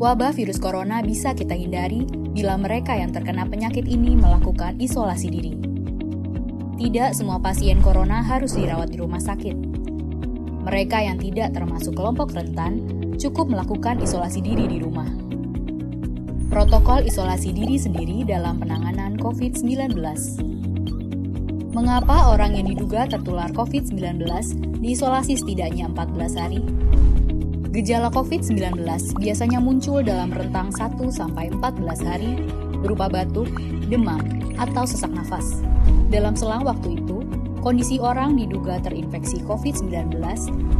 Wabah virus corona bisa kita hindari bila mereka yang terkena penyakit ini melakukan isolasi diri. Tidak semua pasien corona harus dirawat di rumah sakit. Mereka yang tidak termasuk kelompok rentan cukup melakukan isolasi diri di rumah. Protokol isolasi diri sendiri dalam penanganan COVID-19. Mengapa orang yang diduga tertular COVID-19 diisolasi setidaknya 14 hari? Gejala COVID-19 biasanya muncul dalam rentang 1-14 hari berupa batuk, demam, atau sesak nafas. Dalam selang waktu itu, kondisi orang diduga terinfeksi COVID-19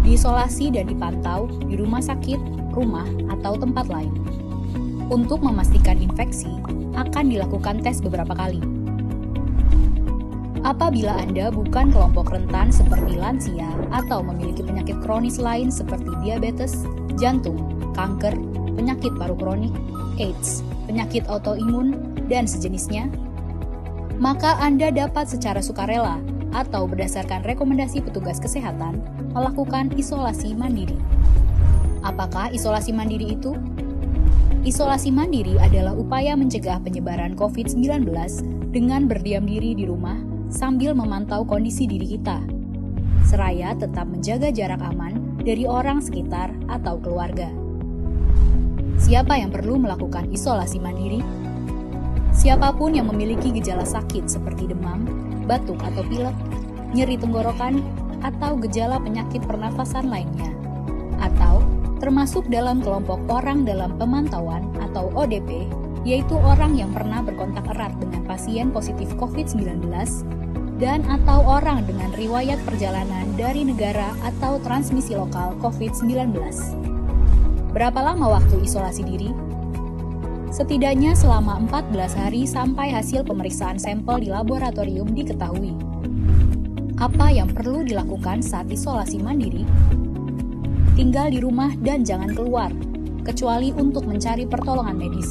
diisolasi dan dipantau di rumah sakit, rumah, atau tempat lain. Untuk memastikan infeksi, akan dilakukan tes beberapa kali. Apabila Anda bukan kelompok rentan seperti lansia atau memiliki penyakit kronis lain seperti diabetes, jantung, kanker, penyakit paru kronik, AIDS, penyakit autoimun, dan sejenisnya, maka Anda dapat secara sukarela atau berdasarkan rekomendasi petugas kesehatan melakukan isolasi mandiri. Apakah isolasi mandiri itu? Isolasi mandiri adalah upaya mencegah penyebaran COVID-19 dengan berdiam diri di rumah sambil memantau kondisi diri kita, seraya tetap menjaga jarak aman dari orang sekitar atau keluarga. Siapa yang perlu melakukan isolasi mandiri? Siapapun yang memiliki gejala sakit seperti demam, batuk atau pilek, nyeri tenggorokan, atau gejala penyakit pernafasan lainnya, atau termasuk dalam kelompok orang dalam pemantauan atau ODP, yaitu orang yang pernah berkontak erat dengan pasien positif COVID-19 dan atau orang dengan riwayat perjalanan dari negara atau transmisi lokal COVID-19. Berapa lama waktu isolasi diri? Setidaknya selama 14 hari sampai hasil pemeriksaan sampel di laboratorium diketahui. Apa yang perlu dilakukan saat isolasi mandiri? Tinggal di rumah dan jangan keluar, kecuali untuk mencari pertolongan medis.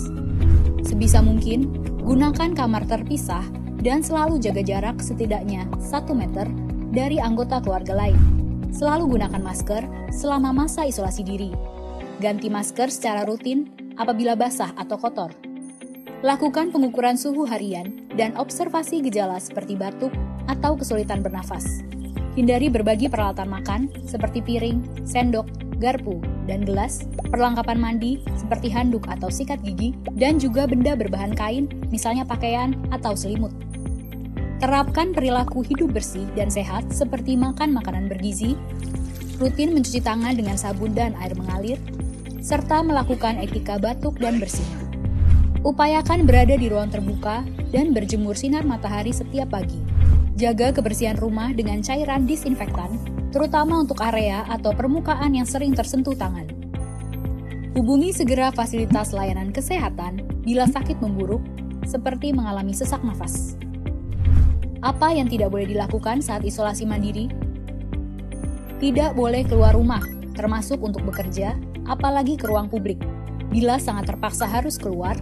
Sebisa mungkin, gunakan kamar terpisah dan selalu jaga jarak setidaknya 1 meter dari anggota keluarga lain. Selalu gunakan masker selama masa isolasi diri. Ganti masker secara rutin apabila basah atau kotor. Lakukan pengukuran suhu harian dan observasi gejala seperti batuk atau kesulitan bernafas. Hindari berbagi peralatan makan seperti piring, sendok, garpu, dan gelas, perlengkapan mandi seperti handuk atau sikat gigi, dan juga benda berbahan kain, misalnya pakaian atau selimut. Terapkan perilaku hidup bersih dan sehat seperti makan makanan bergizi, rutin mencuci tangan dengan sabun dan air mengalir, serta melakukan etika batuk dan bersih. Upayakan berada di ruang terbuka dan berjemur sinar matahari setiap pagi. Jaga kebersihan rumah dengan cairan disinfektan, terutama untuk area atau permukaan yang sering tersentuh tangan. Hubungi segera fasilitas layanan kesehatan bila sakit memburuk, seperti mengalami sesak nafas. Apa yang tidak boleh dilakukan saat isolasi mandiri? Tidak boleh keluar rumah, termasuk untuk bekerja, apalagi ke ruang publik. Bila sangat terpaksa harus keluar,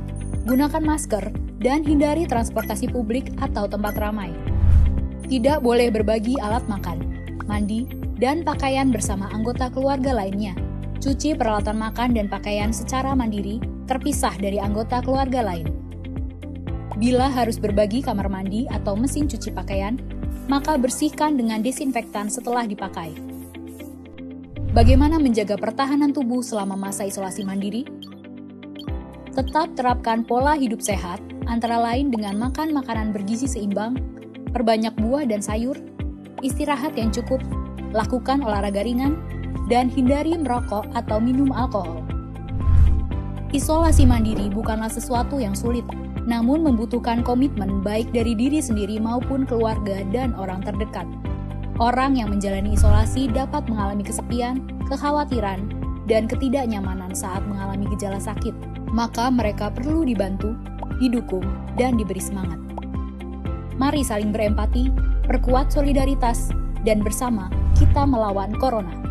gunakan masker dan hindari transportasi publik atau tempat ramai. Tidak boleh berbagi alat makan, mandi, dan pakaian bersama anggota keluarga lainnya. Cuci peralatan makan dan pakaian secara mandiri, terpisah dari anggota keluarga lain. Bila harus berbagi kamar mandi atau mesin cuci pakaian, maka bersihkan dengan desinfektan setelah dipakai. Bagaimana menjaga pertahanan tubuh selama masa isolasi mandiri? Tetap terapkan pola hidup sehat, antara lain dengan makan makanan bergizi seimbang, perbanyak buah dan sayur, istirahat yang cukup, lakukan olahraga ringan, dan hindari merokok atau minum alkohol. Isolasi mandiri bukanlah sesuatu yang sulit, namun membutuhkan komitmen baik dari diri sendiri maupun keluarga dan orang terdekat. Orang yang menjalani isolasi dapat mengalami kesepian, kekhawatiran, dan ketidaknyamanan saat mengalami gejala sakit. Maka mereka perlu dibantu, didukung, dan diberi semangat. Mari saling berempati, perkuat solidaritas, dan bersama kita melawan corona.